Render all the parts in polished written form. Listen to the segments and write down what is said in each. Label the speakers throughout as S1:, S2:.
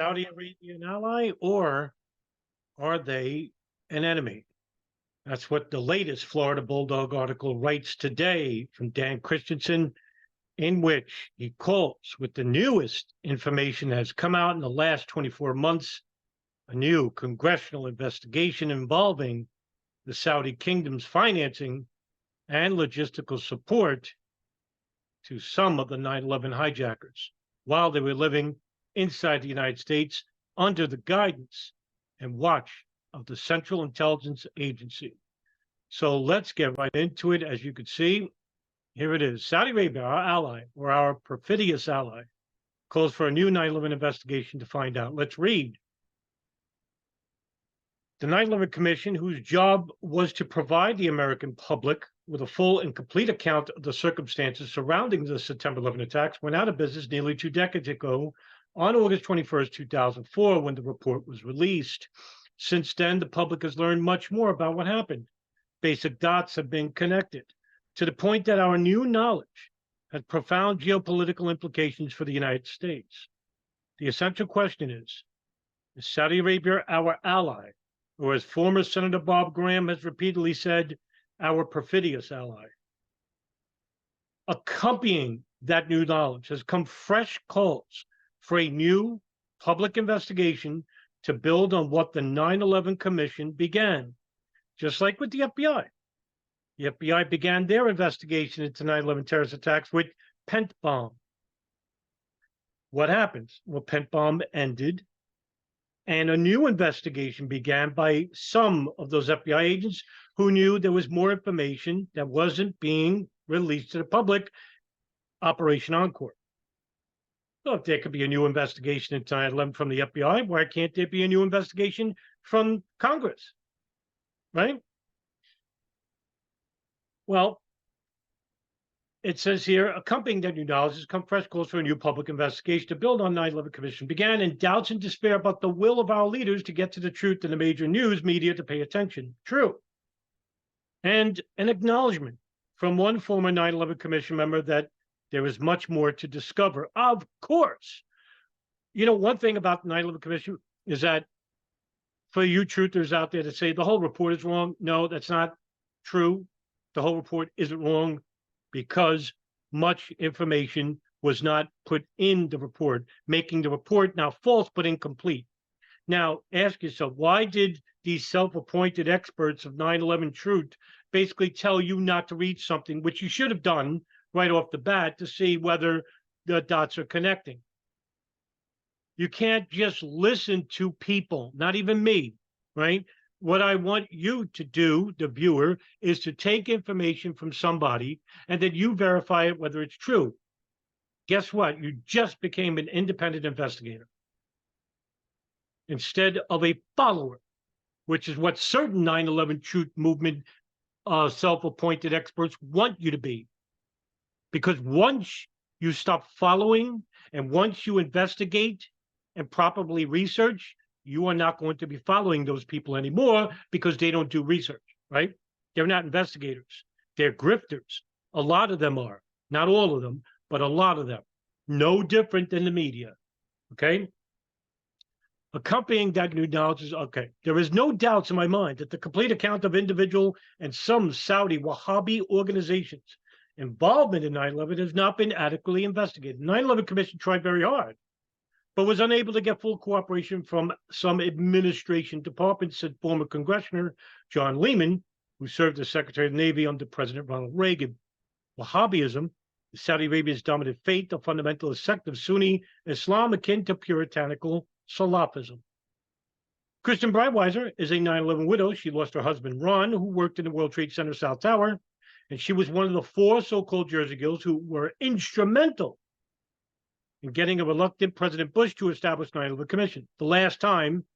S1: Saudi Arabia an ally or are they an enemy? That's what the latest Florida Bulldog article writes today from Dan Christensen, in which he calls with the newest information that has come out in the last 24 months, a new congressional investigation involving the Saudi kingdom's financing and logistical support to some of the 9/11 hijackers while they were living inside the United States under the guidance and watch of the Central Intelligence Agency. So let's get right into it. As you can see, here it is. Saudi Arabia, our ally, or our perfidious ally, calls for a new 9/11 investigation to find out. Let's read. The 9/11 Commission, whose job was to provide the American public with a full and complete account of the circumstances surrounding the September 11 attacks, went out of business nearly 2 decades ago on August 21st, 2004, when the report was released. Since then, the public has learned much more about what happened. Basic dots have been connected to the point that our new knowledge has profound geopolitical implications for the United States. The essential question is Saudi Arabia our ally, or as former Senator Bob Graham has repeatedly said, our perfidious ally? Accompanying that new knowledge has come fresh calls for a new public investigation to build on what the 9/11 Commission began. Just like with the FBI. The FBI began their investigation into 9/11 terrorist attacks with Pent Bomb. What happens? Well, Pent Bomb ended, and a new investigation began by some of those FBI agents who knew there was more information that wasn't being released to the public, Operation Encore. So if there could be a new investigation into 9/11 from the FBI, why can't there be a new investigation from Congress? Right? Well, it says here, accompanying that new knowledge has come fresh calls for a new public investigation to build on 9/11 Commission began, and doubts and despair about the will of our leaders to get to the truth in the major news media to pay attention. True. And an acknowledgement from one former 9/11 Commission member that there is much more to discover. Of course. You know, one thing about the 9/11 Commission is that for you truthers out there to say the whole report is wrong, no, that's not true. The whole report isn't wrong because much information was not put in the report, making the report now false but incomplete. Now, ask yourself, why did these self-appointed experts of 9/11 truth basically tell you not to read something, which you should have done right off the bat to see whether the dots are connecting? You can't just listen to people, not even me, right? What I want you to do, the viewer, is to take information from somebody and then you verify it whether it's true. Guess what? You just became an independent investigator instead of a follower, which is what certain 9/11 truth movement self-appointed experts want you to be. Because once you stop following and once you investigate and properly research, you are not going to be following those people anymore because they don't do research, right? They're not investigators. They're grifters. A lot of them are. Not all of them, but a lot of them. No different than the media, okay? Accompanying that new knowledge is, okay, there is no doubts in my mind that the complete account of individual and some Saudi Wahhabi organizations' involvement in 9/11 has not been adequately investigated. The 9/11 Commission tried very hard, but was unable to get full cooperation from some administration departments, said former Congressioner John Lehman, who served as Secretary of the Navy under President Ronald Reagan. Wahhabism is Saudi Arabia's dominant faith, a fundamentalist sect of Sunni Islam akin to puritanical Salafism. Kristen Breitweiser is a 9/11 widow. She lost her husband, Ron, who worked in the World Trade Center South Tower, and she was one of the 4 so-called Jersey Girls who were instrumental in getting a reluctant President Bush to establish 9/11 Commission. The last time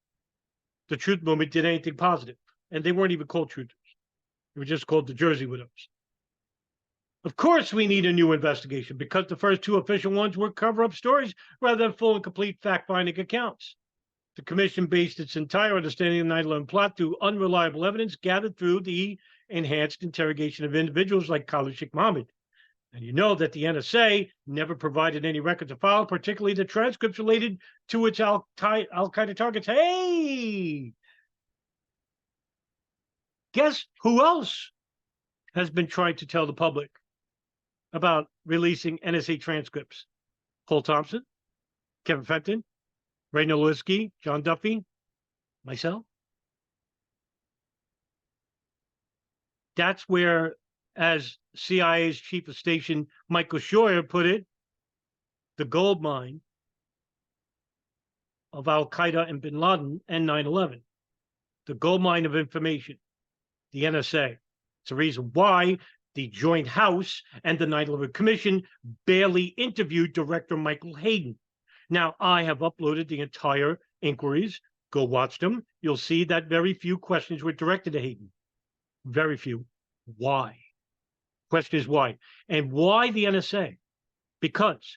S1: the truth movement did anything positive, and they weren't even called truthers. They were just called the Jersey Widows. Of course, we need a new investigation because the first 2 official ones were cover-up stories rather than full and complete fact-finding accounts. The commission based its entire understanding of the 9/11 plot through unreliable evidence gathered through the enhanced interrogation of individuals like Khalid Sheikh Mohammed. And you know that the NSA never provided any records of files, particularly the transcripts related to its Al-Qaeda targets. Hey, guess who else has been trying to tell the public about releasing NSA transcripts? Paul Thompson, Kevin Fenton, Ray Nowlisky, John Duffy, myself. That's where, as CIA's chief of station Michael Scheuer put it, the gold mine of Al-Qaeda and bin Laden and 9/11, the gold mine of information, the NSA. It's the reason why the Joint House and the 9/11 Commission barely interviewed Director Michael Hayden. Now, I have uploaded the entire inquiries. Go watch them. You'll see that very few questions were directed to Hayden. Very few. Why? Question is why. And why the NSA? Because,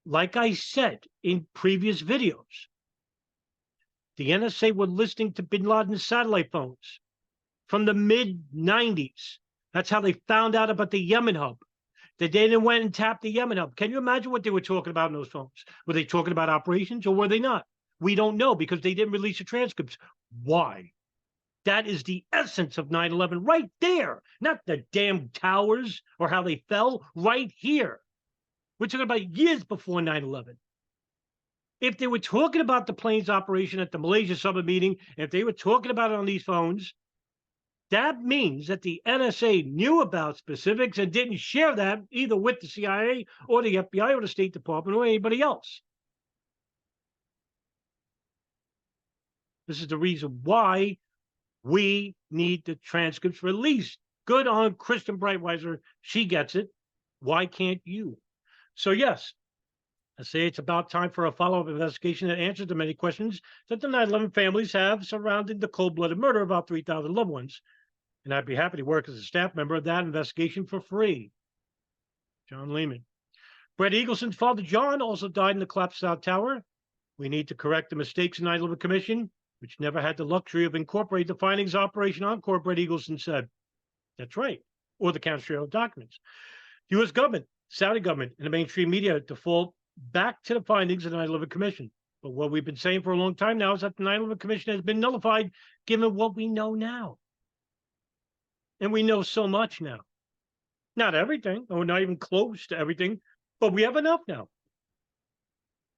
S1: like I said in previous videos, the NSA were listening to bin Laden's satellite phones from the mid-90s. That's how they found out about the Yemen hub. They then went and tapped the Yemen hub. Can you imagine what they were talking about in those phones? Were they talking about operations or were they not? We don't know because they didn't release the transcripts. Why? That is the essence of 9/11 right there. Not the damn towers or how they fell, right here. We're talking about years before 9/11. If they were talking about the plane's operation at the Malaysia summit meeting, if they were talking about it on these phones, that means that the NSA knew about specifics and didn't share that either with the CIA or the FBI or the State Department or anybody else. This is the reason why we need the transcripts released. Good on Kristen Breitweiser. She gets it. Why can't you? So, yes, I say it's about time for a follow-up investigation that answers the many questions that the 9/11 families have surrounding the cold-blooded murder of about 3,000 loved ones. And I'd be happy to work as a staff member of that investigation for free. John Lehman. Brett Eagleson's father, John, also died in the collapsed South Tower. We need to correct the mistakes in the 9/11 Commission, which never had the luxury of incorporating the findings of Operation Encore, Brett Eagleson said. That's right. Or the counter documents. The U.S. government, Saudi government, and the mainstream media default back to the findings of the 9/11 Commission. But what we've been saying for a long time now is that the 9/11 Commission has been nullified given what we know now. And we know so much now. Not everything, or not even close to everything, but we have enough now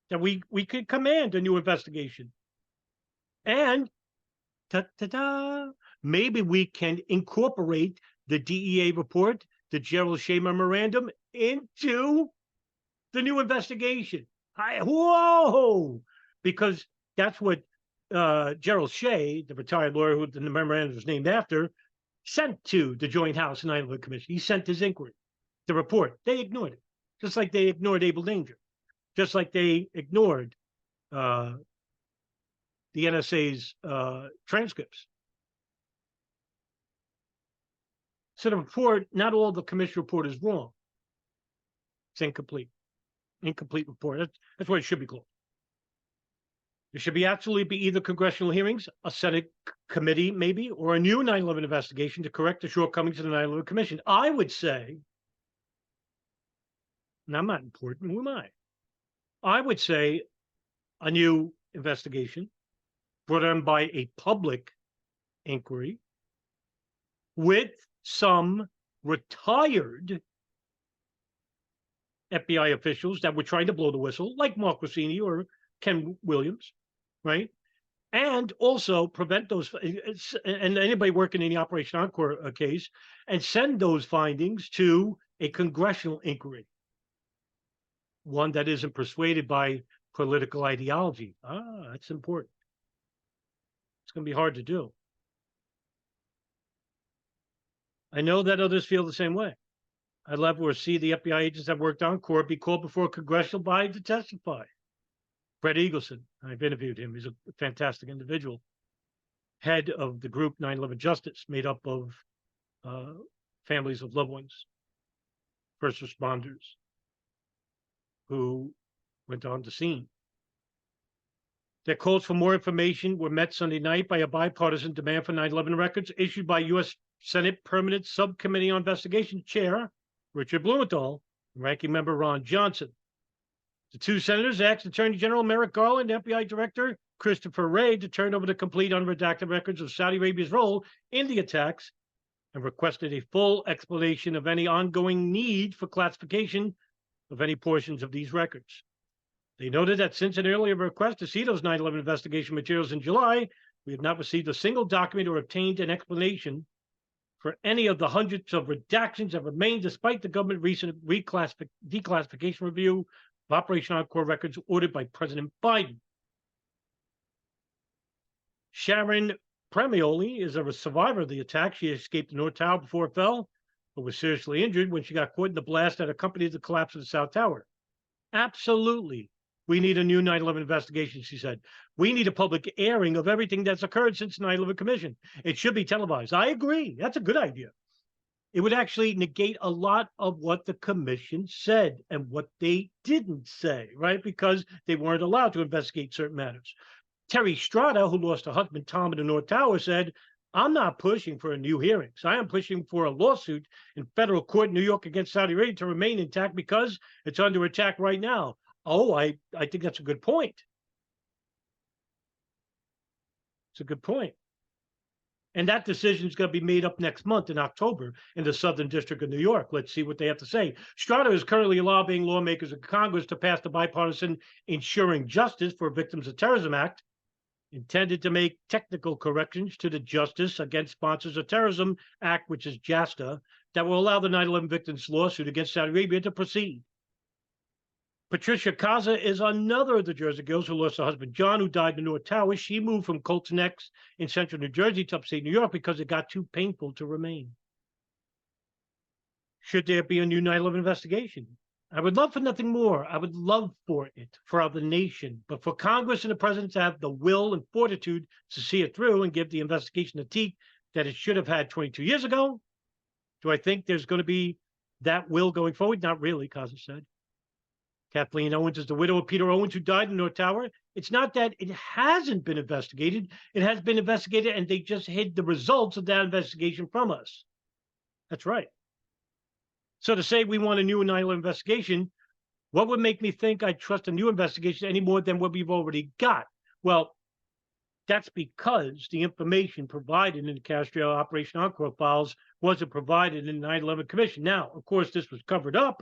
S1: that we could command a new investigation. And maybe we can incorporate the DEA report, the Gerald Shea memorandum, into the new investigation. Whoa! Because that's what Gerald Shea, the retired lawyer who the memorandum was named after, sent to the Joint House and 9/11 Commission. He sent his inquiry, the report. They ignored it, just like they ignored Able Danger, just like they ignored the NSA's transcripts. So the report, not all the commission report is wrong. It's incomplete. Incomplete report. That's what it should be called. There should absolutely be either congressional hearings, a Senate committee maybe, or a new 9/11 investigation to correct the shortcomings of the 9/11 Commission. I would say, and I'm not important, who am I? I would say a new investigation brought on by a public inquiry with some retired FBI officials that were trying to blow the whistle, like Mark Rossini or Ken Williams, right? And also prevent those, and anybody working in the Operation Encore case, and send those findings to a congressional inquiry, one that isn't persuaded by political ideology. That's important. It's going to be hard to do. I know that others feel the same way. I'd love to see the FBI agents that worked on Encore be called before a congressional body to testify. Brett Eagleson, I've interviewed him. He's a fantastic individual. Head of the group 9/11 Justice, made up of families of loved ones, first responders who went on the scene. Their calls for more information were met Sunday night by a bipartisan demand for 9/11 records issued by U.S. Senate Permanent Subcommittee on Investigation Chair Richard Blumenthal Ranking member Ron Johnson. The two senators asked Attorney General Merrick Garland, FBI Director Christopher Wray to turn over the complete unredacted records of Saudi Arabia's role in the attacks and requested a full explanation of any ongoing need for classification of any portions of these records. They noted that since an earlier request to see those 9/11 investigation materials in July, we have not received a single document or obtained an explanation for any of the hundreds of redactions that remain despite the government recent declassification review of Operation Encore records ordered by President Biden. Sharon Premioli is a survivor of the attack. She escaped the North Tower before it fell, but was seriously injured when she got caught in the blast that accompanied the collapse of the South Tower. Absolutely. We need a new 9/11 investigation, she said. We need a public airing of everything that's occurred since the 9/11 Commission. It should be televised. I agree. That's a good idea. It would actually negate a lot of what the commission said and what they didn't say, right? Because they weren't allowed to investigate certain matters. Terry Strada, who lost her husband Tom in the North Tower, said, I'm not pushing for a new hearings. I am pushing for a lawsuit in federal court in New York against Saudi Arabia to remain intact because it's under attack right now. Oh, I think that's a good point. It's a good point. And that decision is going to be made up next month in October in the Southern District of New York. Let's see what they have to say. Strada is currently lobbying lawmakers in Congress to pass the bipartisan Ensuring Justice for Victims of Terrorism Act, intended to make technical corrections to the Justice Against Sponsors of Terrorism Act, which is JASTA, that will allow the 9/11 victims' lawsuit against Saudi Arabia to proceed. Patricia Kaza is another of the Jersey girls who lost her husband, John, who died in the North Tower. She moved from Colton Neck in central New Jersey to upstate New York because it got too painful to remain. Should there be a new 9/11 investigation? I would love for nothing more. I would love for it, for the nation, but for Congress and the president to have the will and fortitude to see it through and give the investigation the teeth that it should have had 22 years ago. Do I think there's going to be that will going forward? Not really, Kaza said. Kathleen Owens is the widow of Peter Owens, who died in the North Tower. It's not that it hasn't been investigated. It has been investigated, and they just hid the results of that investigation from us. That's right. So to say we want a new 9/11 investigation, what would make me think I'd trust a new investigation any more than what we've already got? Well, that's because the information provided in the Castro Operation Encore files wasn't provided in the 9/11 Commission. Now, of course, this was covered up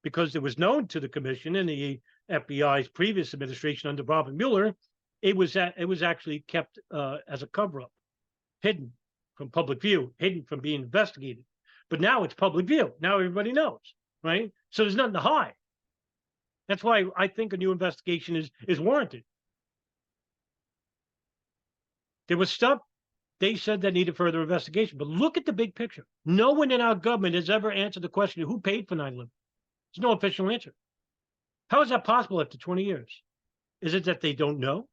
S1: because it was known to the commission and the FBI's previous administration under Robert Mueller. It was actually kept as a cover-up, hidden from public view, hidden from being investigated. But now it's public view. Now everybody knows, right? So there's nothing to hide. That's why I think a new investigation is warranted. There was stuff they said that needed further investigation, but look at the big picture. No one in our government has ever answered the question of who paid for 9/11. There's no official answer. How is that possible after 20 years? Is it that they don't know?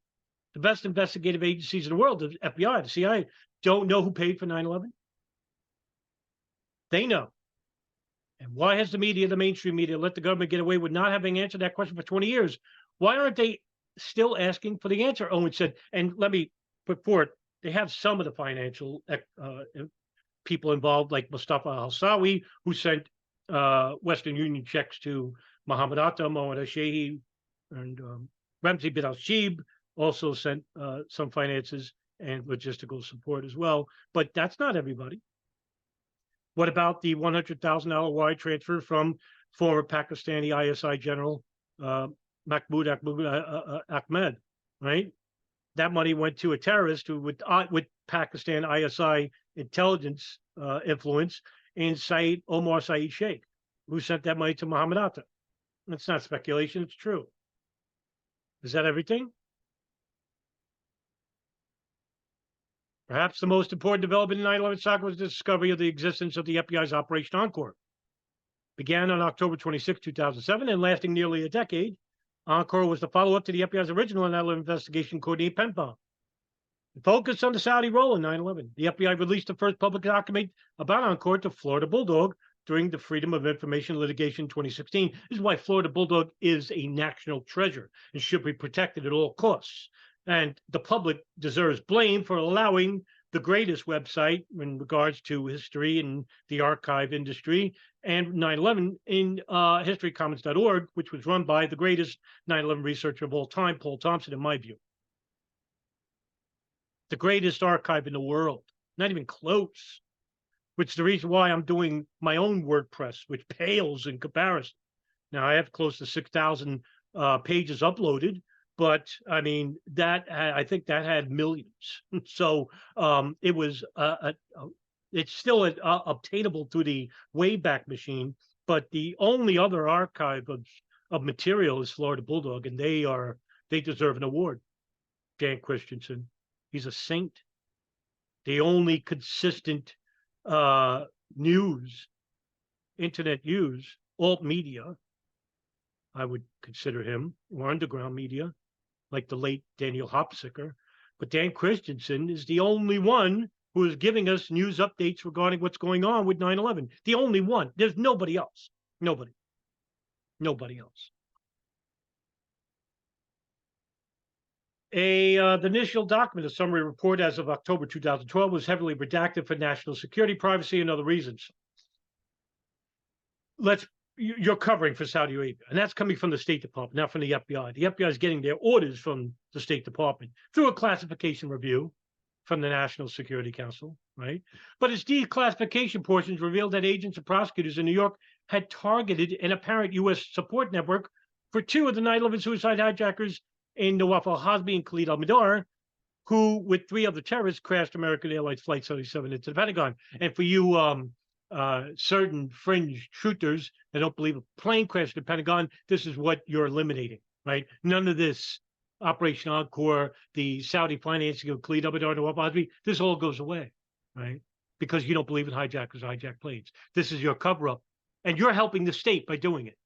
S1: The best investigative agencies in the world, the FBI, the CIA, don't know who paid for 9/11? They know. And why has the media, the mainstream media, let the government get away with not having answered that question for 20 years? Why aren't they still asking for the answer? Owen said, and let me put forward, they have some of the financial people involved, like Mustafa Al-Sawi, who sent Western Union checks to Mohammed Atta, Mohammed al-Shehi, and Ramzi bin al-Shib also sent some finances and logistical support as well. But that's not everybody. What about the $100,000 wire transfer from former Pakistani ISI General Mahmoud Ahmed, right? That money went to a terrorist who, with Pakistan ISI intelligence influence, and Omar Saeed Sheikh, who sent that money to Mohammed Atta. That's not speculation, it's true. Is that everything? Perhaps the most important development in 9/11 saga was the discovery of the existence of the FBI's Operation Encore. Began on October 26, 2007, and lasting nearly a decade, Encore was the follow-up to the FBI's original 9/11 investigation coordinated pen bomb. It focused on the Saudi role in 9/11. The FBI released the first public document about Encore to Florida Bulldog during the Freedom of Information litigation in 2016. This is why Florida Bulldog is a national treasure and should be protected at all costs. And the public deserves blame for allowing the greatest website in regards to history and the archive industry and 9/11 in historycommons.org, which was run by the greatest 9/11 researcher of all time, Paul Thompson, in my view. The greatest archive in the world, not even close, which is the reason why I'm doing my own WordPress, which pales in comparison. Now, I have close to 6,000 pages uploaded, but I mean, I think that had millions. So it was it's still obtainable through the Wayback Machine, but the only other archive of material is Florida Bulldog, and they deserve an award. Dan Christensen, he's a saint. The only consistent news, internet news, alt media, I would consider him, or underground media, like the late Daniel Hopsicker. But Dan Christensen is the only one who is giving us news updates regarding what's going on with 9/11. The only one. There's nobody else. Nobody else. The initial document, a summary report as of October 2012, was heavily redacted for national security, privacy, and other reasons. You're covering for Saudi Arabia, and that's coming from the State Department, not from the FBI. The FBI is getting their orders from the State Department through a classification review from the National Security Council, right? But its declassification portions revealed that agents and prosecutors in New York had targeted an apparent U.S. support network for two of the 9/11 suicide hijackers in Nawaf al-Hazmi and Khalid al-Mihdhar, who, with three other terrorists, crashed American Airlines Flight 77 into the Pentagon. And for you certain fringe truthers that don't believe a plane crashed in the Pentagon, this is what you're eliminating, right? None of this Operation Encore, the Saudi financing of Khalid al-Mihdhar, Nawaf al-Hazmi, this all goes away, right? Because you don't believe in hijackers, hijack planes. This is your cover-up, and you're helping the state by doing it.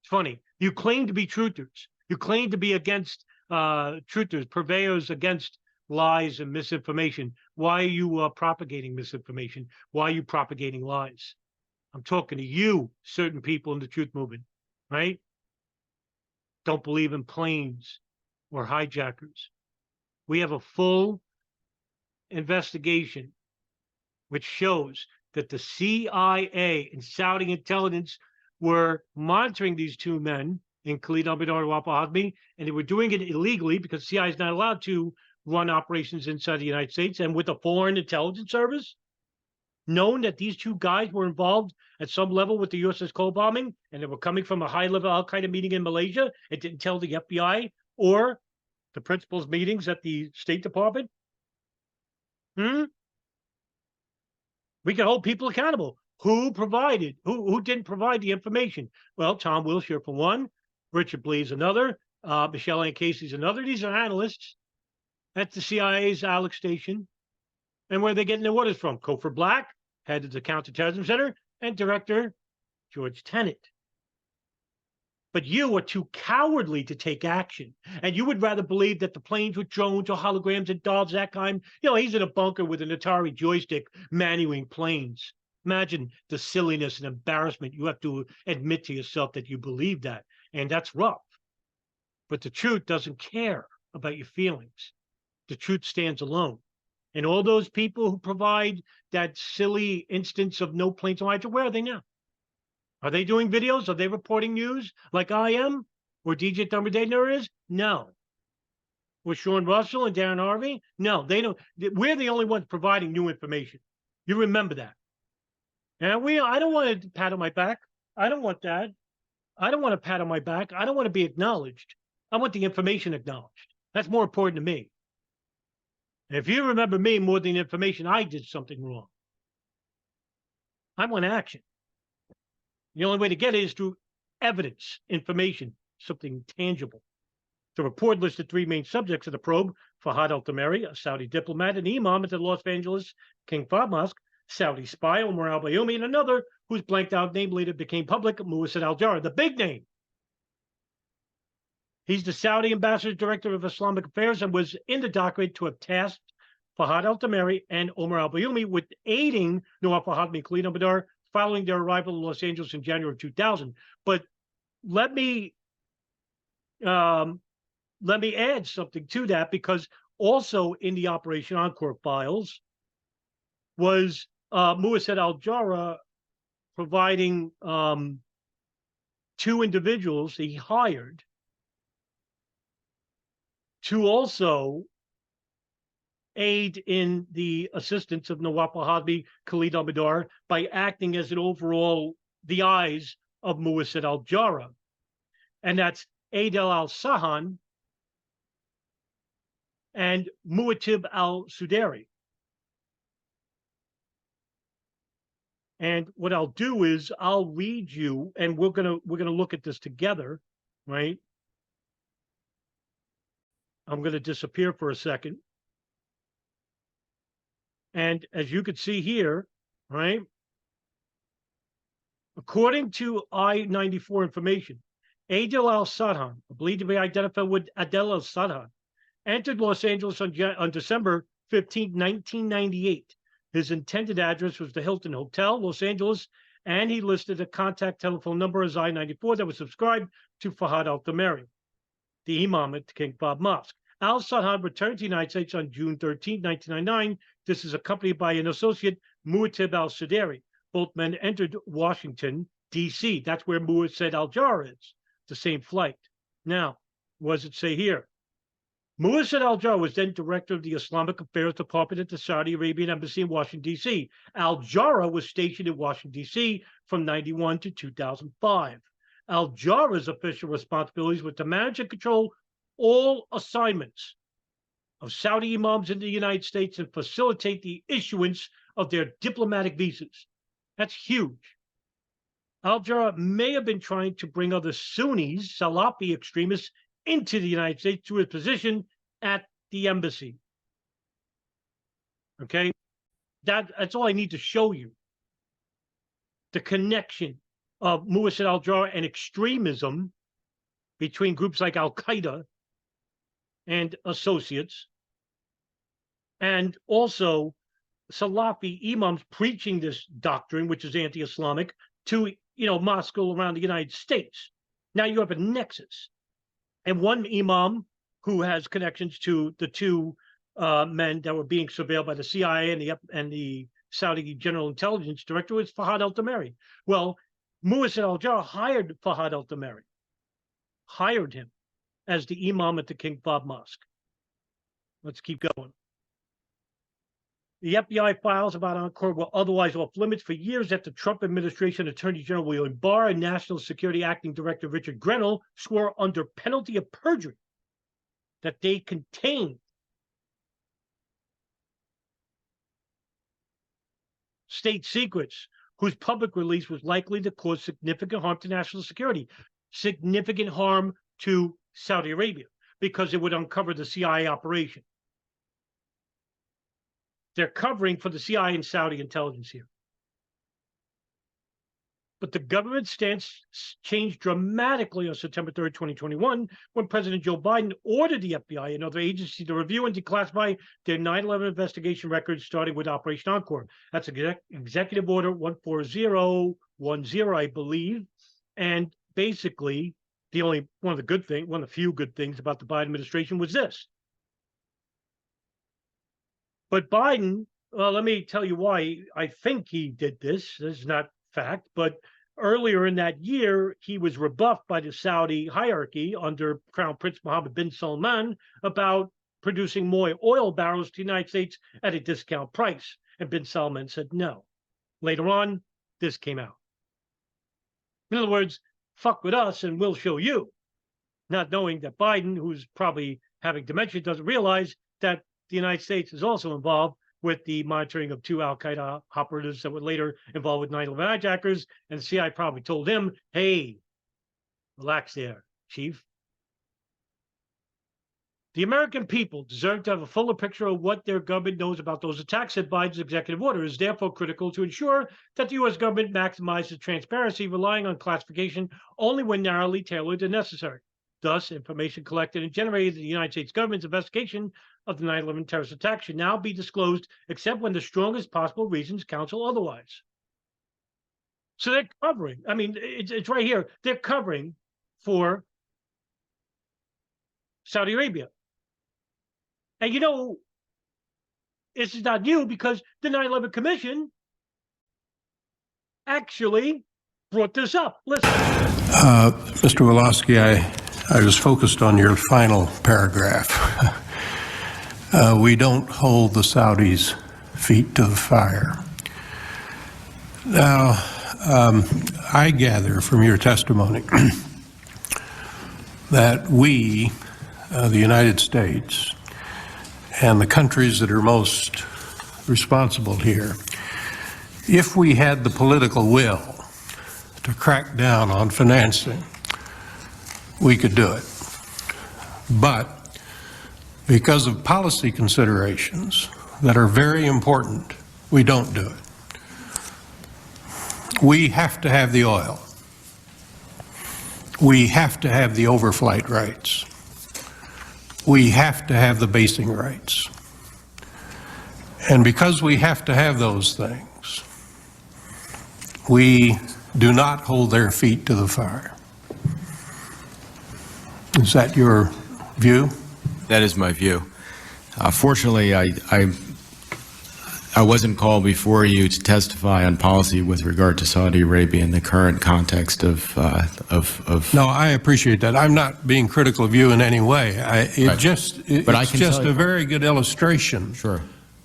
S1: It's funny. You claim to be truthers. You claim to be against truthers, purveyors against lies and misinformation. Why are you propagating misinformation? Why are you propagating lies? I'm talking to you, certain people in the truth movement, right? Don't believe in planes or hijackers. We have a full investigation which shows that the CIA and Saudi intelligence were monitoring these two men in Khalid al-Mihdhar and Nawaf al-Hazmi, and they were doing it illegally because CIA is not allowed to run operations inside the United States, and with a foreign intelligence service, known that these two guys were involved at some level with the USS Cole bombing, and they were coming from a high-level Al-Qaeda meeting in Malaysia. It didn't tell the FBI or the principals' meetings at the State Department. We can hold people accountable. Who didn't provide the information? Well, Tom Wilshire for one, Richard Blees another, Michelle Ann Casey's another. These are analysts at the CIA's Alex Station. And where are they getting their orders from? Cofer Black, head of the Counterterrorism Center, and Director George Tenet. But you are too cowardly to take action. And you would rather believe that the planes were drones or holograms and Dov Zakheim, he's in a bunker with an Atari joystick manuing planes. Imagine the silliness and embarrassment you have to admit to yourself that you believe that. And that's rough. But the truth doesn't care about your feelings. The truth stands alone. And all those people who provide that silly instance of no planes on where are they now? Are they doing videos? Are they reporting news like I am? Or DJ Thumberdayner is? No. Or Sean Russell and Darren Harvey? No, they don't. We're the only ones providing new information. You remember that. And I don't want a pat on my back. I don't want that. I don't want a pat on my back. I don't want to be acknowledged. I want the information acknowledged. That's more important to me. And if you remember me more than information, I did something wrong. I want action. The only way to get it is through evidence, information, something tangible. The report listed three main subjects of the probe: Fahad al-Tamari, a Saudi diplomat and imam at the Los Angeles King Fahd Mosque; Saudi spy Omar al-Bayoumi; and another whose blanked out name later became public, Muwassid al-Jarrah, the big name. He's the Saudi ambassador's director of Islamic affairs and was in the document to have tasked Fahad al-Tamari and Omar al-Bayoumi with aiding Nawaf al-Hazmi and Khalid al-Mihdhar following their arrival in Los Angeles in January of 2000. But let me add something to that, because also in the Operation Encore files was Muwassid al-Jarrah providing 2 individuals he hired to also aid in the assistance of Nawaf al-Hazmi, Khalid al-Mihdhar, by acting as an overall the eyes of Muwahsid al-Jarrah. And that's Adel al-Sahan and Muatib al-Sudari. And what I'll do is I'll read you, and we're gonna look at this together, right? I'm gonna disappear for a second. And as you can see here, right? According to I-94 information, Adel al-Sadhan, believed to be identified with Adel al-Sadhan, entered Los Angeles on December 15, 1998. His intended address was the Hilton Hotel, Los Angeles, and he listed a contact telephone number as I-94 that was subscribed to Fahad al-Thamari, the imam at the King Fahd Mosque. Al-Sadhan returned to the United States on June 13, 1999. This is accompanied by an associate, Muatib al-Sudari. Both men entered Washington, D.C. That's where Muwahsid al-Jarrah is, the same flight. Now, what does it say here? Muwahsid al-Jarrah was then director of the Islamic Affairs Department at the Saudi Arabian Embassy in Washington, D.C. Al-Jarrah was stationed in Washington, D.C. from 1991 to 2005. Al-Jarrah's official responsibilities were to manage and control all assignments of Saudi imams in the United States and facilitate the issuance of their diplomatic visas. That's huge. Al-Jarrah may have been trying to bring other Sunnis, Salafi extremists, into the United States through his position at the embassy. Okay? That's all I need to show you. The connection of Muwahsid al-Jarrah and extremism between groups like Al-Qaeda and associates, and also Salafi imams preaching this doctrine, which is anti-Islamic, to mosques around the United States. Now you have a nexus, and one imam who has connections to the 2 men that were being surveilled by the CIA and the Saudi General Intelligence Director was Fahad al-Thamari. Well, Muwahsid al-Jarrah hired Fahad al-Thamari, hired him as the imam at the King Fahd Mosque. Let's keep going. The FBI files about Encore were otherwise off limits for years after Trump administration Attorney General William Barr and National Security Acting Director Richard Grenell swore under penalty of perjury that they contained state secrets whose public release was likely to cause significant harm to national security, significant harm to Saudi Arabia, because it would uncover the CIA operation. They're covering for the CIA and Saudi intelligence here. But the government's stance changed dramatically on September 3rd, 2021, when President Joe Biden ordered the FBI and other agencies to review and declassify their 9/11 investigation records, starting with Operation Encore. That's Executive Order 14010, I believe. And basically, one of the few good things about the Biden administration was this. But Biden, well, let me tell you why I think he did this. This is not fact, but earlier in that year, he was rebuffed by the Saudi hierarchy under Crown Prince Mohammed bin Salman about producing more oil barrels to the United States at a discount price. And bin Salman said no. Later on, this came out. In other words, fuck with us and we'll show you. Not knowing that Biden, who's probably having dementia, doesn't realize that the United States is also involved with the monitoring of 2 Al-Qaeda operatives that were later involved with 9/11 hijackers. And the CIA probably told him, hey, relax there, Chief. The American people deserve to have a fuller picture of what their government knows about those attacks, said Biden's executive order. It is therefore critical to ensure that the U.S. government maximizes transparency, relying on classification only when narrowly tailored and necessary. Thus, information collected and generated in the United States government's investigation of the 9/11 terrorist attack should now be disclosed, except when the strongest possible reasons counsel otherwise. So they're covering. I mean, it's right here. They're covering for Saudi Arabia. And this is not new because the 9/11 Commission actually brought this up. Listen.
S2: Mr. Wolosky, I was focused on your final paragraph. We don't hold the Saudis' feet to the fire. Now, I gather from your testimony that we, the United States, and the countries that are most responsible here, if we had the political will to crack down on financing, we could do it. But because of policy considerations that are very important, we don't do it. We have to have the oil. We have to have the overflight rights. We have to have the basing rights. And because we have to have those things, we do not hold their feet to the fire. Is that your view?
S3: That is my view. Fortunately, I wasn't called before you to testify on policy with regard to Saudi Arabia in the current context of.
S2: No, I appreciate that. I'm not being critical of you in any way. It's just a very good illustration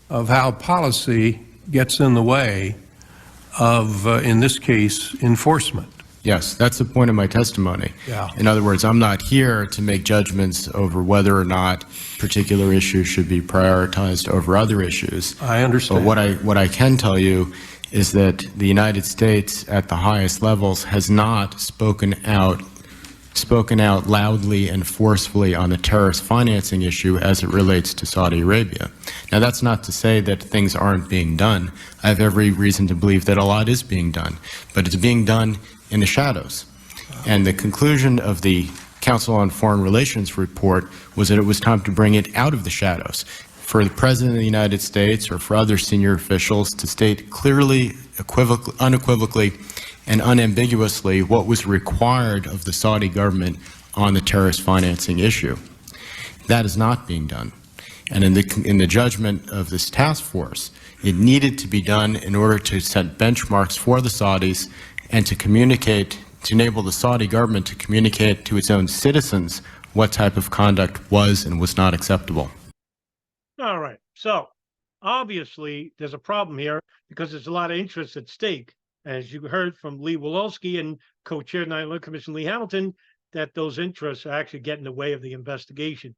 S2: of how policy gets in the way of, in this case, enforcement.
S3: Yes, that's the point of my testimony.
S2: Yeah.
S3: In other words, I'm not here to make judgments over whether or not particular issues should be prioritized over other issues.
S2: I understand.
S3: But what I can tell you is that the United States at the highest levels has not spoken out loudly and forcefully on the terrorist financing issue as it relates to Saudi Arabia. Now, that's not to say that things aren't being done. I have every reason to believe that a lot is being done, but it's being done in the shadows. And the conclusion of the Council on Foreign Relations report was that it was time to bring it out of the shadows for the President of the United States or for other senior officials to state clearly, unequivocally, and unambiguously what was required of the Saudi government on the terrorist financing issue. That is not being done. And in the judgment of this task force, it needed to be done in order to set benchmarks for the Saudis and to communicate, to enable the Saudi government to communicate to its own citizens what type of conduct was and was not acceptable.
S1: All right. So obviously there's a problem here because there's a lot of interest at stake. As you heard from Lee Wolosky and co-chair of the 9/11 Commission, Lee Hamilton, that those interests are actually getting in the way of the investigation.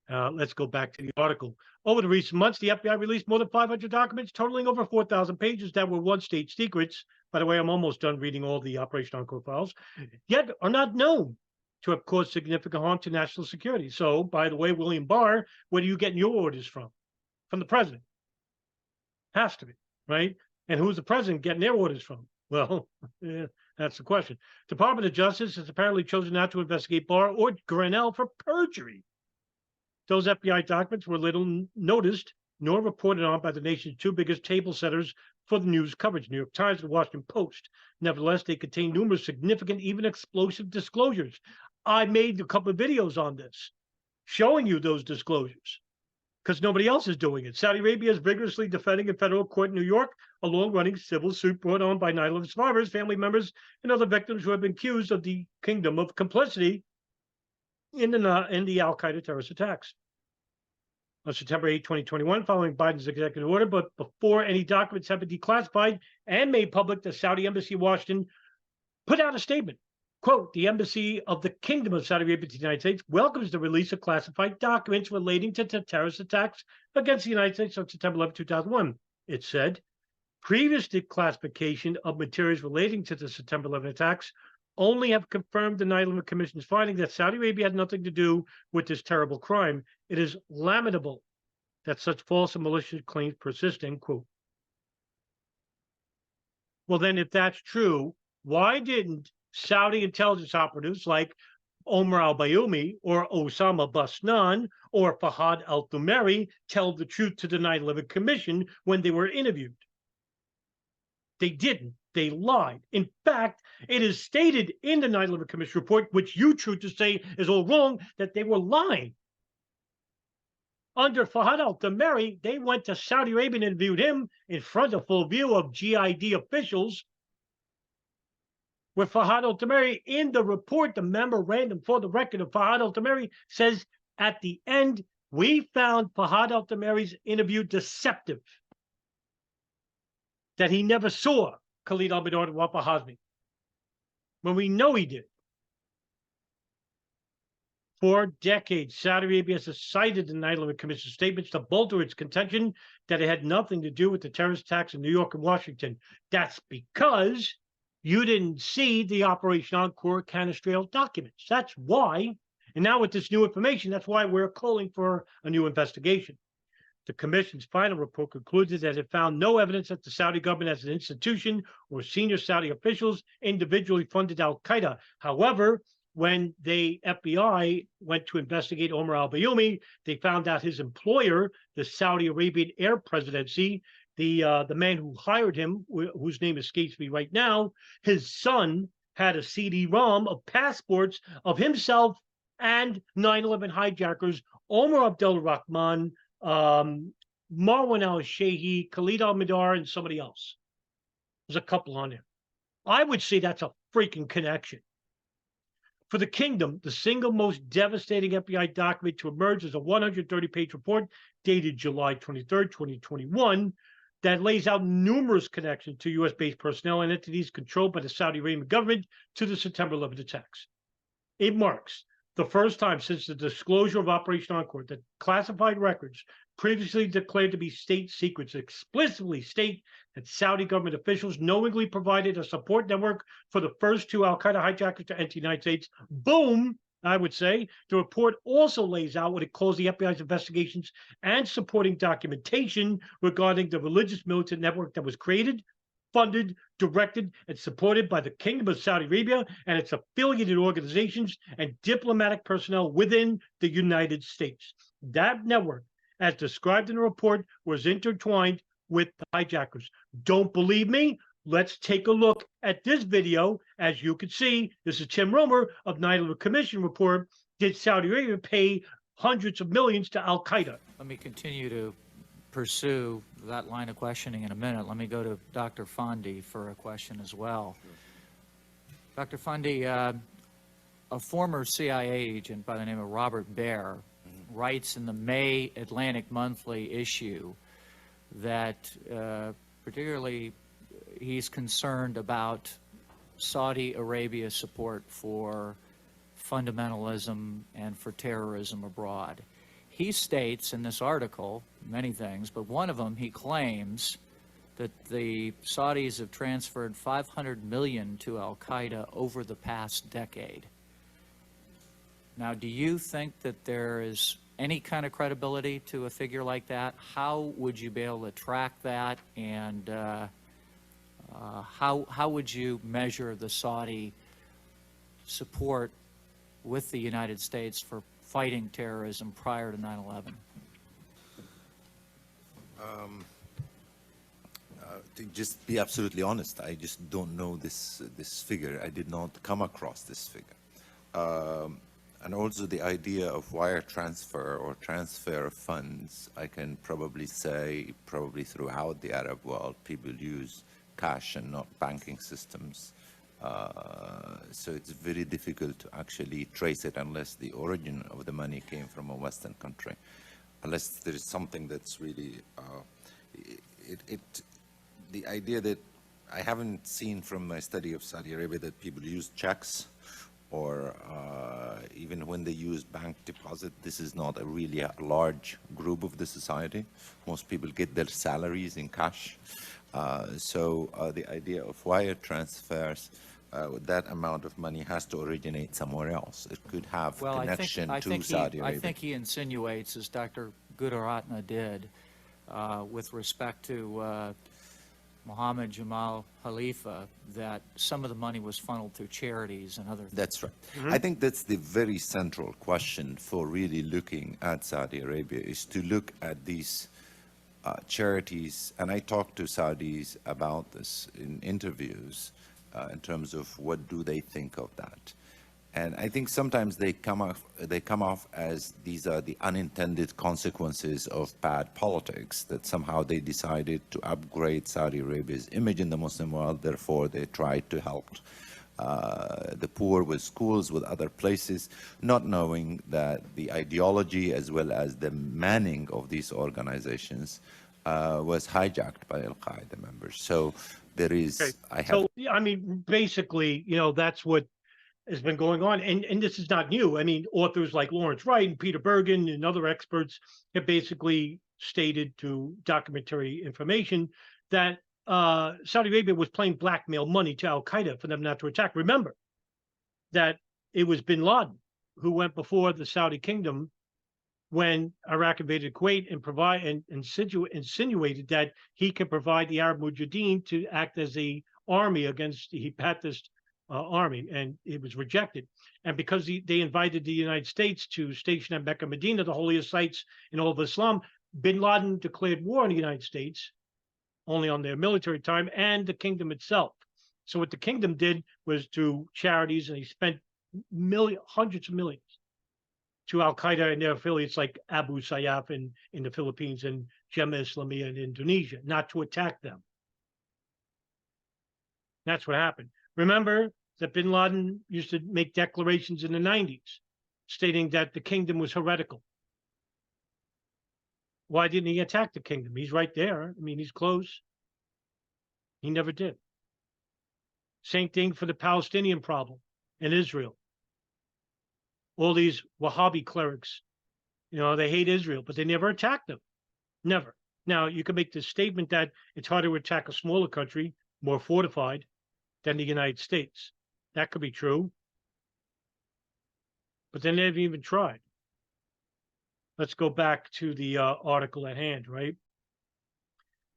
S1: Let's go back to the article. Over the recent months, the FBI released more than 500 documents totaling over 4,000 pages that were once state secrets. By the way, I'm almost done reading all the Operation Encore files, yet are not known to have caused significant harm to national security. So, by the way, William Barr, where are you getting your orders from? From the president. Has to be, right? And who's the president getting their orders from? Well, yeah, that's the question. Department of Justice has apparently chosen not to investigate Barr or Grenell for perjury. Those FBI documents were little noticed nor reported on by the nation's two biggest table setters for the news coverage, New York Times and the Washington Post. Nevertheless, they contain numerous significant, even explosive disclosures. I made a couple of videos on this, showing you those disclosures, because nobody else is doing it. Saudi Arabia is vigorously defending in federal court in New York a long-running civil suit brought on by 9/11 survivors, family members, and other victims who have been accused of the kingdom of complicity in the al-Qaeda terrorist attacks. On September 8, 2021, following Biden's executive order, but before any documents have been declassified and made public, the Saudi embassy in Washington put out a statement. Quote, the embassy of the Kingdom of Saudi Arabia to the United States welcomes the release of classified documents relating to terrorist attacks against the United States on September 11, 2001. It said, previous declassification of materials relating to the September 11 attacks only have confirmed the 9/11 Commission's finding that Saudi Arabia had nothing to do with this terrible crime. It is lamentable that such false and malicious claims persist, end quote. Well, then, if that's true, why didn't Saudi intelligence operatives like Omar al-Bayoumi or Osama Basnan or Fahad al-Thumeri tell the truth to the 9/11 Commission when they were interviewed? They didn't. They lied. In fact, it is stated in the 9/11 Commission report, which you choose to say is all wrong, that they were lying. Under Fahad al-Thumeri, they went to Saudi Arabia and interviewed him in front of full view of GID officials where Fahad al-Tamari, in the report, the memorandum for the record of Fahad al-Tamari, says at the end, we found Fahad al-Tamari's interview deceptive, that he never saw Khalid al-Mihdhar and Wafa Hazmi, when we know he did. For decades, Saudi Arabia has cited the 9/11 Commission statements to bolster its contention that it had nothing to do with the terrorist attacks in New York and Washington. That's because you didn't see the Operation Encore Canistrail documents. That's why. And now with this new information, that's why we're calling for a new investigation. The Commission's final report concluded that it found no evidence that the Saudi government as an institution or senior Saudi officials individually funded al-Qaeda. However, when the FBI went to investigate Omar al-Bayoumi, they found out his employer, the Saudi Arabian Air Presidency, the man who hired him, whose name escapes me right now, his son had a CD-ROM of passports of himself and 9/11 hijackers, Omar Abdul Rahman, Marwan al-Shehi, Khalid al-Mihdhar, and somebody else. There's a couple on there. I would say that's a freaking connection. For the kingdom, the single most devastating FBI document to emerge is a 130-page report dated July 23rd, 2021, that lays out numerous connections to U.S.-based personnel and entities controlled by the Saudi Arabian government to the September 11 attacks. It marks the first time since the disclosure of Operation Encore that classified records previously declared to be state secrets explicitly state that Saudi government officials knowingly provided a support network for the first two al-Qaeda hijackers to enter the United States. Boom, I would say. The report also lays out what it calls the FBI's investigations and supporting documentation regarding the religious militant network that was created, funded, directed, and supported by the Kingdom of Saudi Arabia and its affiliated organizations and diplomatic personnel within the United States. That network, as described in the report, was intertwined with the hijackers. Don't believe me? Let's take a look at this video. As you can see, this is Tim Romer of 9/11 Commission report. Did Saudi Arabia pay hundreds of millions to al-Qaeda?
S4: Let me continue to pursue that line of questioning in a minute. Let me go to Dr. Fondi for a question as well. Dr. Fondi, a former CIA agent by the name of Robert Baer writes in the May Atlantic Monthly issue that particularly he's concerned about Saudi Arabia's support for fundamentalism and for terrorism abroad. He states in this article many things, but one of them, he claims that the Saudis have transferred $500 million to al-Qaeda over the past decade. Now, do you think that there is any kind of credibility to a figure like that? How would you be able to track that, and how would you measure the Saudi support with the United States for fighting terrorism prior to 9/11?
S5: To just be absolutely honest, I just don't know this figure. I did not come across this figure. And also the idea of wire transfer or transfer of funds, I can probably say throughout the Arab world, people use cash and not banking systems. So it's very difficult to actually trace it unless the origin of the money came from a Western country. Unless there is something that's really, the idea that I haven't seen from my study of Saudi Arabia that people use checks or even when they use bank deposit. This is not a really large group of the society. Most people get their salaries in cash. So the idea of wire transfers with that amount of money has to originate somewhere else. It could have connection to Saudi Arabia.
S4: I think he insinuates, as Dr. Gudaratna did, with respect to Mohammed Jamal Khalifa, that some of the money was funneled through charities and other things.
S5: That's right. I think that's the very central question for really looking at Saudi Arabia, is to look at these charities. And I talked to Saudis about this in interviews in terms of what do they think of that. And I think sometimes they come off as these are the unintended consequences of bad politics, that somehow they decided to upgrade Saudi Arabia's image in the Muslim world, therefore they tried to help the poor with schools, with other places, not knowing that the ideology as well as the manning of these organizations was hijacked by Al-Qaeda members. So there is,
S1: Okay.
S5: I have.
S1: So, yeah, I mean, basically, that's what has been going on. And this is not new. I mean, authors like Lawrence Wright and Peter Bergen and other experts have basically stated to documentary information that Saudi Arabia was paying blackmail money to Al-Qaeda for them not to attack. Remember that it was bin Laden who went before the Saudi kingdom when Iraq invaded Kuwait and insinuated that he could provide the Arab Mujahideen to act as a army against the Ba'athist army, and it was rejected. And because they invited the United States to station at Mecca, Medina, the holiest sites in all of Islam, bin Laden declared war on the United States, only on their military time, and the kingdom itself. So what the kingdom did was to charities, and he spent hundreds of millions to Al-Qaeda and their affiliates like Abu Sayyaf in the Philippines and Jemaah Islamiyah in Indonesia, not to attack them. That's what happened. Remember that bin Laden used to make declarations in the 90s stating that the kingdom was heretical. Why didn't he attack the kingdom? He's right there. I mean, he's close. He never did. Same thing for the Palestinian problem in Israel. All these Wahhabi clerics, they hate Israel, but they never attacked them. Never. Now, you can make the statement that it's harder to attack a smaller country, more fortified, than the United States. That could be true. But they never even tried. Let's go back to the article at hand, right?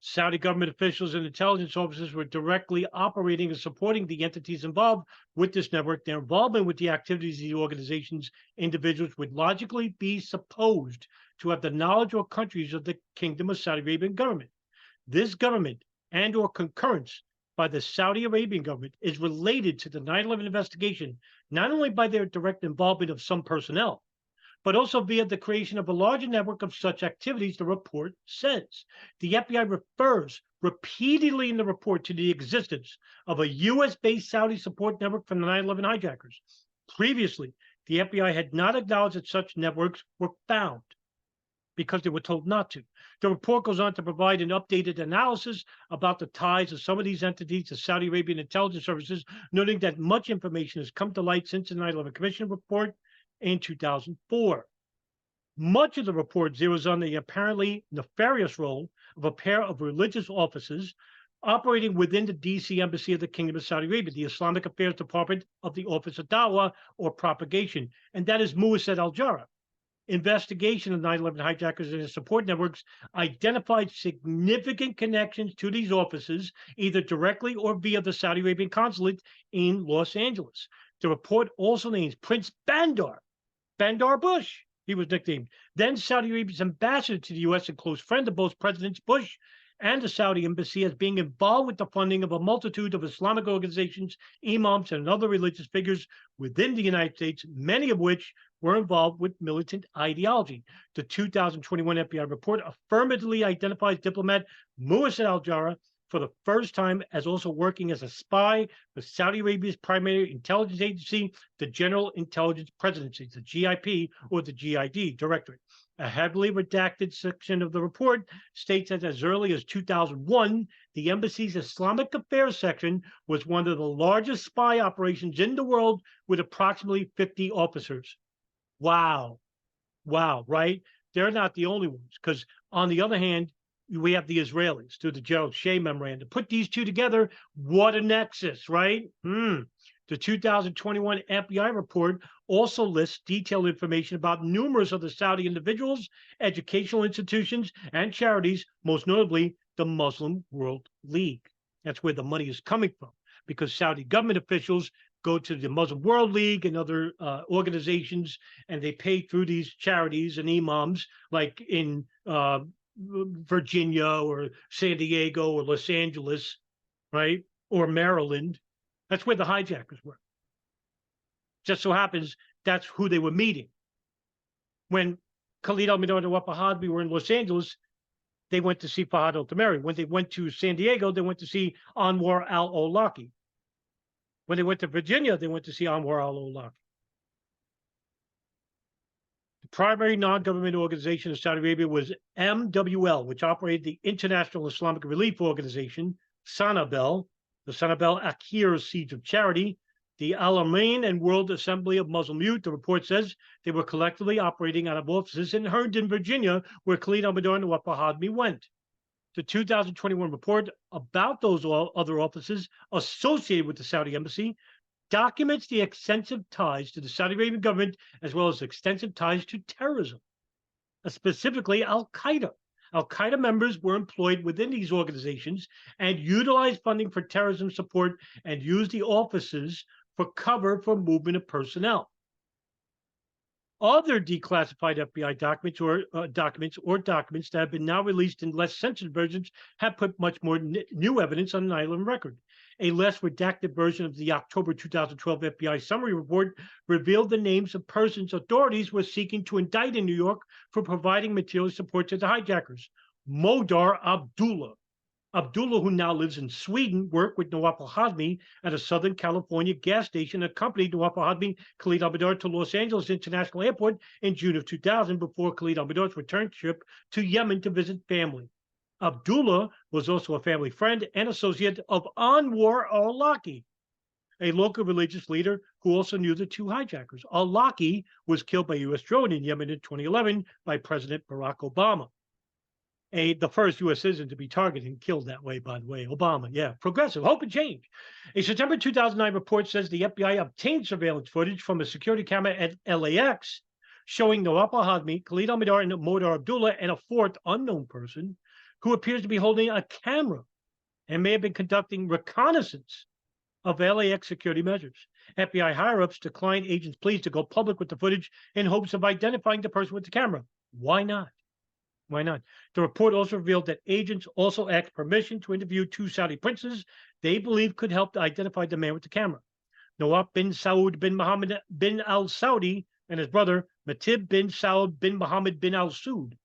S1: Saudi government officials and intelligence officers were directly operating and supporting the entities involved with this network. Their involvement with the activities of the organizations, individuals would logically be supposed to have the knowledge or countries of the Kingdom of Saudi Arabian government. This government and or concurrence by the Saudi Arabian government is related to the 9/11 investigation, not only by their direct involvement of some personnel, but also via the creation of a larger network of such activities, the report says. The FBI refers repeatedly in the report to the existence of a U.S.-based Saudi support network from the 9/11 hijackers. Previously, the FBI had not acknowledged that such networks were found because they were told not to. The report goes on to provide an updated analysis about the ties of some of these entities to Saudi Arabian intelligence services, noting that much information has come to light since the 9/11 Commission report in 2004. Much of the report zeroes on the apparently nefarious role of a pair of religious officers operating within the D.C. Embassy of the Kingdom of Saudi Arabia, the Islamic Affairs Department of the Office of Dawah or Propagation, and that is Muassad al-Jarrah. Investigation of 9/11 hijackers and their support networks identified significant connections to these offices, either directly or via the Saudi Arabian consulate in Los Angeles. The report also names Prince Bandar Bush, he was nicknamed, then Saudi Arabia's ambassador to the U.S. and close friend of both Presidents Bush and the Saudi embassy, as being involved with the funding of a multitude of Islamic organizations, imams, and other religious figures within the United States, many of which were involved with militant ideology. The 2021 FBI report affirmatively identifies diplomat Muassad al-Jarrah for the first time as also working as a spy for Saudi Arabia's primary intelligence agency, the General Intelligence Presidency, the GIP or the GID Directorate. A heavily redacted section of the report states that as early as 2001, the embassy's Islamic Affairs section was one of the largest spy operations in the world with approximately 50 officers. Wow, right? They're not the only ones, because on the other hand, we have the Israelis through the Gerald Shea memorandum. Put these two together, what a nexus, right? The 2021 FBI report also lists detailed information about numerous of the Saudi individuals, educational institutions, and charities, most notably the Muslim World League. That's where the money is coming from, because Saudi government officials go to the Muslim World League and other organizations, and they pay through these charities and imams, like in Virginia or San Diego or Los Angeles, right? Or Maryland. That's where the hijackers were. Just so happens that's who they were meeting. When Khalid al-Mihdhar and Wahhabi were in Los Angeles, they went to see Fahad al-Tamari. When they went to San Diego, they went to see Anwar al-Awlaki. When they went to Virginia, they went to see Anwar al-Awlaki. The primary non-government organization in Saudi Arabia was MWL, which operated the International Islamic Relief Organization, Sanabel, the Sanabel Akhir Seeds of Charity, the Al-Amin and World Assembly of Muslim Youth. The report says they were collectively operating out of offices in Herndon, Virginia, where Khalid al-Mihdhar and Nawaf al-Hazmi went. The 2021 report about those other offices associated with the Saudi embassy documents the extensive ties to the Saudi Arabian government, as well as extensive ties to terrorism, specifically Al-Qaeda. Al-Qaeda members were employed within these organizations and utilized funding for terrorism support and used the offices for cover for movement of personnel. Other declassified FBI documents or documents that have been now released in less sensitive versions have put much more new evidence on the 9/11 record. A less redacted version of the October 2012 FBI summary report revealed the names of persons authorities were seeking to indict in New York for providing material support to the hijackers. Modar Abdullah, who now lives in Sweden, worked with Nawaf al-Hazmi at a Southern California gas station, accompanied Nawaf al-Hazmi, Khalid al-Mihdhar to Los Angeles International Airport in June of 2000 before Khalid al-Mihdhar's return trip to Yemen to visit family. Abdullah was also a family friend and associate of Anwar al-Awlaki, a local religious leader who also knew the two hijackers. Al-Awlaki was killed by U.S. drone in Yemen in 2011 by President Barack Obama. The first U.S. citizen to be targeted and killed that way, by the way, Obama. Yeah, progressive, hope and change. A September 2009 report says the FBI obtained surveillance footage from a security camera at LAX showing Nawaf al-Hazmi, Khalid al-Mihdhar, and Modar Abdullah, and a fourth unknown person who appears to be holding a camera and may have been conducting reconnaissance of LAX security measures. FBI higher-ups declined agents' pleas to go public with the footage in hopes of identifying the person with the camera. Why not? Why not? The report also revealed that agents also asked permission to interview two Saudi princes they believe could help to identify the man with the camera. Nawaf bin Saud bin Mohammed bin Al Saudi and his brother Matib bin Saud bin Mohammed bin Al Saud.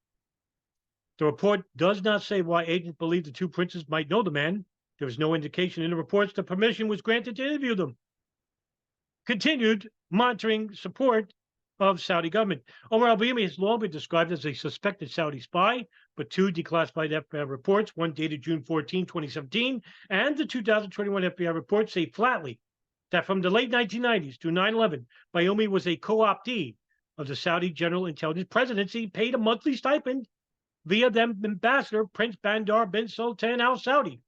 S1: The report does not say why agents believe the two princes might know the man. There is no indication in the reports that permission was granted to interview them. Continued monitoring support of Saudi government. Omar al-Bayoumi has long been described as a suspected Saudi spy, but two declassified FBI reports, one dated June 14, 2017, and the 2021 FBI report say flatly that from the late 1990s to 9/11, Bayoumi was a co-optee of the Saudi General Intelligence Presidency, paid a monthly stipend via the ambassador, Prince Bandar bin Sultan Al Saudi.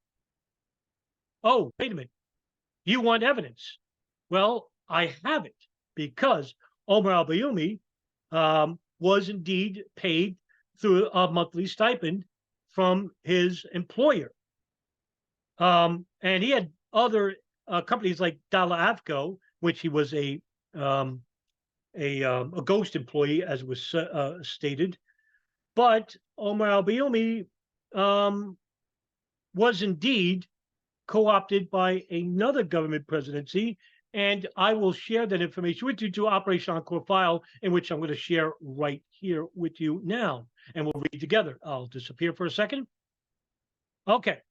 S1: Oh, wait a minute. You want evidence? Well, I have it, because Omar al-Bayoumi was indeed paid through a monthly stipend from his employer. And he had other companies like Dala Avco, which he was a ghost employee, as was stated. But Omar al-Bayoumi was indeed co-opted by another government presidency, and I will share that information with you to Operation Encore file, in which I'm going to share right here with you now, and we'll read together. I'll disappear for a second. Okay,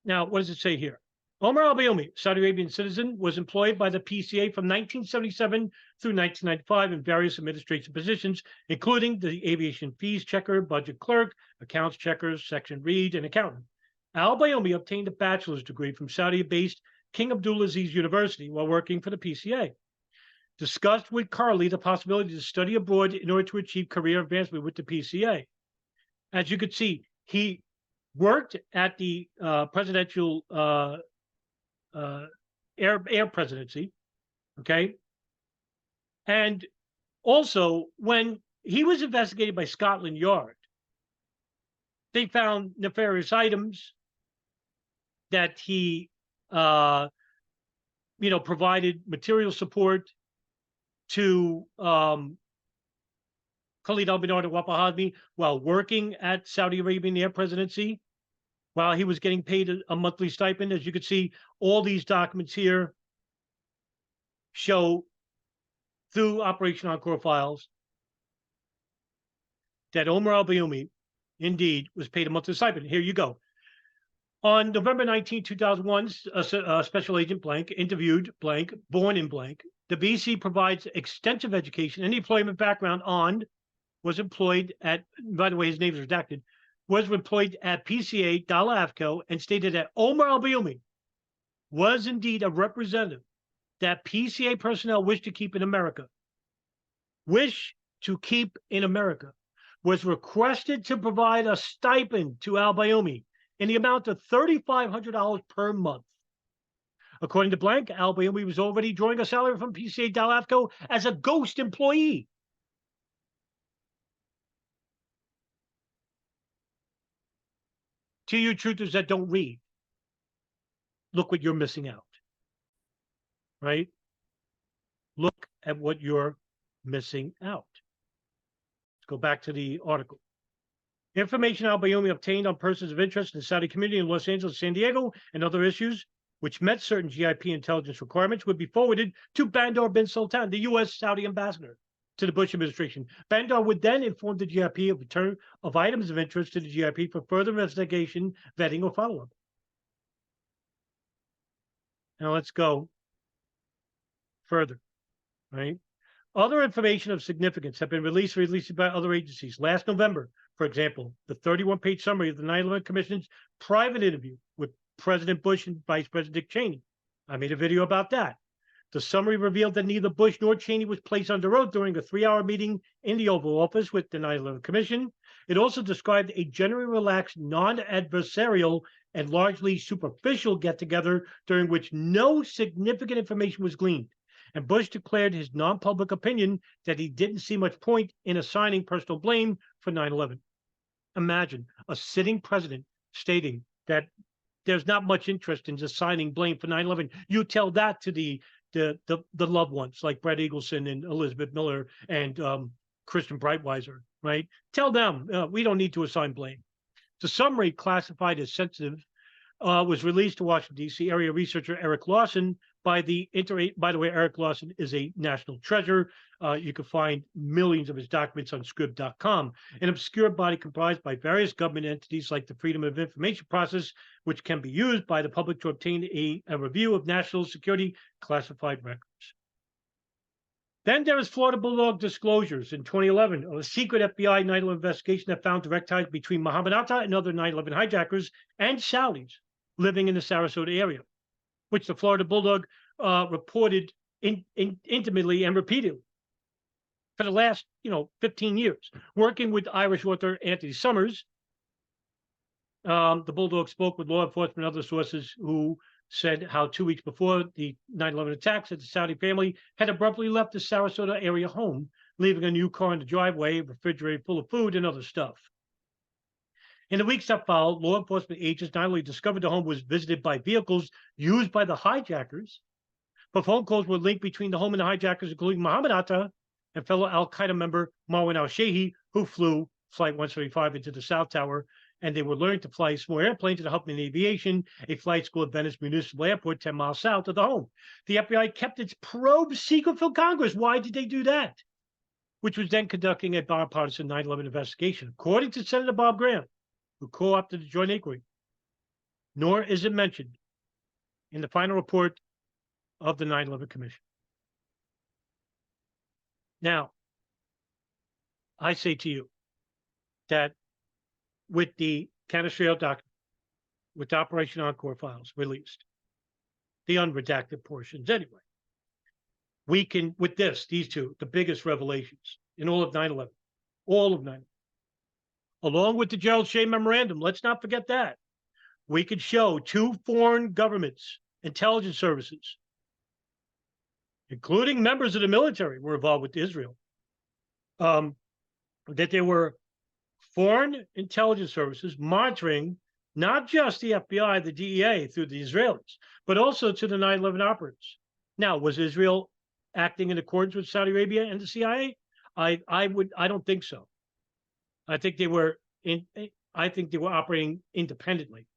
S1: now what does it say here? Omar al-Bayoumi, Saudi Arabian citizen, was employed by the PCA from 1977 through 1995 in various administration positions, including the aviation fees checker, budget clerk, accounts checkers, section read, and accountant. Al-Bayoumi obtained a bachelor's degree from Saudi-based King Abdulaziz University while working for the PCA. Discussed with Carly the possibility to study abroad in order to achieve career advancement with the PCA. As you could see, he worked at the presidential air presidency, okay? And also, when he was investigated by Scotland Yard, they found nefarious items that he provided material support to Khalid al-Mihdhar and Nawaf al-Hazmi while working at Saudi Arabian Air Presidency, while he was getting paid a monthly stipend. As you can see, all these documents here show through Operation Encore files that Omar al-Bayoumi indeed was paid a monthly stipend. Here you go. On November 19, 2001, Special Agent blank interviewed blank, born in blank. The BC provides extensive education and employment background on, was employed at, by the way, his name is redacted, was employed at PCA, Dalafco, and stated that Omar Al-Bayoumi was indeed a representative that PCA personnel wish to keep in America. Wish to keep in America was requested to provide a stipend to Al-Bayoumi in the amount of $3,500 per month. According to blank, Al-Bayoumi was already drawing a salary from PCA Dalafco as a ghost employee. To you truthers that don't read, look what you're missing out, right? Look at what you're missing out. Let's go back to the article. Information Al-Bayoumi obtained on persons of interest in the Saudi community in Los Angeles, San Diego, and other issues which met certain GIP intelligence requirements would be forwarded to Bandar bin Sultan, the U.S. Saudi ambassador to the Bush administration. Bandar would then inform the GIP of return of items of interest to the GIP for further investigation, vetting, or follow-up. Now let's go further, right? Other information of significance have been released by other agencies. Last November, for example, the 31-page summary of the 9/11 Commission's private interview with President Bush and Vice President Dick Cheney. I made a video about that. The summary revealed that neither Bush nor Cheney was placed under oath during a 3-hour meeting in the Oval Office with the 9/11 Commission. It also described a generally relaxed, non-adversarial, and largely superficial get-together during which no significant information was gleaned. And Bush declared his non-public opinion that he didn't see much point in assigning personal blame for 9/11. Imagine a sitting president stating that there's not much interest in assigning blame for 9/11. You tell that to the loved ones like Brett Eagleson and Elizabeth Miller and Kristen Breitweiser, right? Tell them we don't need to assign blame. The summary, classified as sensitive, was released to Washington, D.C. area researcher Eric Lawson by the way, Eric Lawson is a national treasure. You can find millions of his documents on scrib.com, an obscure body comprised by various government entities like the Freedom of Information process, which can be used by the public to obtain a review of national security classified records. Then there is Florida Bulldog disclosures in 2011 of a secret FBI 9/11 investigation that found direct ties between Mohammed Atta and other 9/11 hijackers and Saudis living in the Sarasota area, which the Florida Bulldog reported intimately and repeatedly for the last 15 years, working with Irish author Anthony Summers. The Bulldog spoke with law enforcement and other sources who said how 2 weeks before the 9/11 attacks, that the Saudi family had abruptly left the Sarasota area home, leaving a new car in the driveway, a refrigerator full of food and other stuff. In the weeks that followed, law enforcement agents not only discovered the home was visited by vehicles used by the hijackers, but phone calls were linked between the home and the hijackers, including Mohammed Atta and fellow Al-Qaeda member Marwan al-Shehi, who flew Flight 175 into the South Tower, and they were learning to fly a small airplane to the Huffman Aviation, a flight school at Venice Municipal Airport, 10 miles south of the home. The FBI kept its probe secret from Congress. Why did they do that? Which was then conducting a bipartisan 9/11 investigation, according to Senator Bob Graham, who co-opted the joint inquiry. Nor is it mentioned in the final report of the 9/11 Commission. Now, I say to you that with the Canestrino document, with the Operation Encore files released, the unredacted portions anyway, we can, with these two, the biggest revelations in all of 9/11, along with the Gerald Shea Memorandum, let's not forget that, we could show two foreign governments, intelligence services, including members of the military were involved with Israel, that there were foreign intelligence services monitoring not just the FBI, the DEA through the Israelis, but also to the 9/11 operatives. Now, was Israel acting in accordance with Saudi Arabia and the CIA? I don't think so. I think they were operating independently,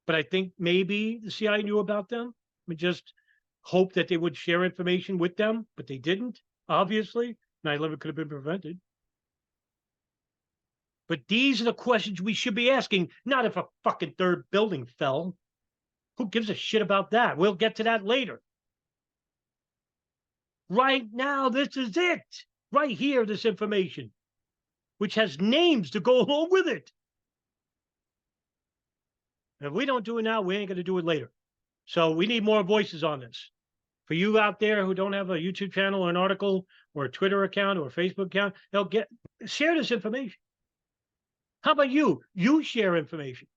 S1: but I think maybe the CIA knew about them. We just hope that they would share information with them, but they didn't. Obviously, 9/11 could have been prevented. But these are the questions we should be asking, not if a fucking third building fell. Who gives a shit about that? We'll get to that later. Right now, this is it. Right here, this information, which has names to go along with it. If we don't do it now, we ain't going to do it later. So we need more voices on this. For you out there who don't have a YouTube channel or an article or a Twitter account or a Facebook account, share this information. How about you? You share information,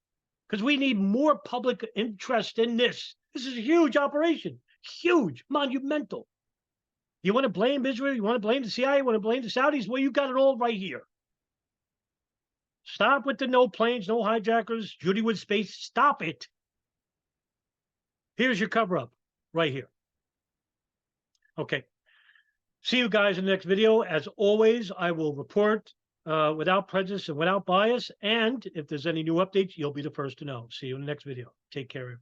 S1: because we need more public interest in this. This is a huge operation, huge, monumental. You want to blame Israel? You want to blame the CIA? You want to blame the Saudis? Well, you got it all right here. Stop with the no planes, no hijackers, Judy with space. Stop it. Here's your cover-up right here. Okay. See you guys in the next video. As always, I will report without prejudice and without bias. And if there's any new updates, you'll be the first to know. See you in the next video. Take care, everybody.